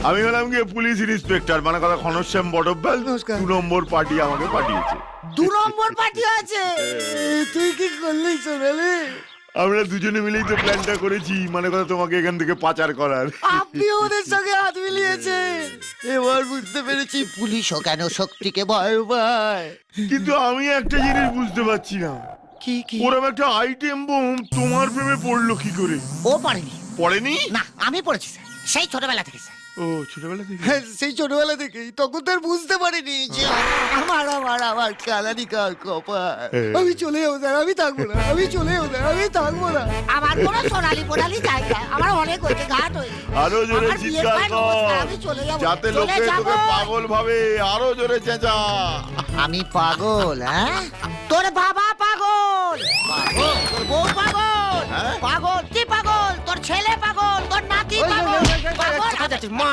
আমি হলাম গিয়ে পুলিশ ইন্সপেক্টর, মানে কথা ঘনশ্যাম বড়ব্যাল। 2 নম্বর পার্টি আমাকে পাঠিয়েছে। 2 নম্বর পার্টি আছে? তুই কি করলি সোনালি? আমরা দুজনে মিলেই তো প্ল্যানটা করেছি, মানে কথা তোমাকে এখান থেকে পাচার করার। আপনি ওদের সঙ্গে হাত মিলিয়েছেন। এবার বুঝতে পেরেছি পুলিশও কেন শক্তিকে ভয় পায়। কিন্তু আমি একটা জিনিস বুঝতে পারছি না, কি কি? ওরকম একটা আইটেম বোম তোমার প্রেমে পড়লো কি করে? ও পারেনি। পড়েনি? না, আমি পড়েছি স্যার, সেই ছোটবেলা থেকে স্যার। ও ছোটবেলা থেকে? হ্যাঁ, সেই ছোটবেলা থেকেই। তখন তো আর বুঝতে পারিনি যে আমার কালানি কার কপাল। আমি চলে যাবো স্যার, আমি থাকবো না, আমি চলে যাবো স্যার, আমি থাকবো না। আমার কোনো সোনালি পোনালি জায়গা, আমার অনেক হয়েছে, ঘাট হয়েছে। আরো জোরে আমার বিয়ের চিৎকার পর নমস্কার, কর, আমি চলে যাবো, যাতে চলে লোকে যাবো। তোকে পাগল ভাবে। আরো জোরে চেঁচা। আমি পাগল? হ্যাঁ, তোর বাবা পাগল, পাগল? তোর বউ পাগল, হ্যাঁ? পাগল, কি পাগল, তোর ছেলে পাগল, তোর নাতি পাগল, পাগল। মা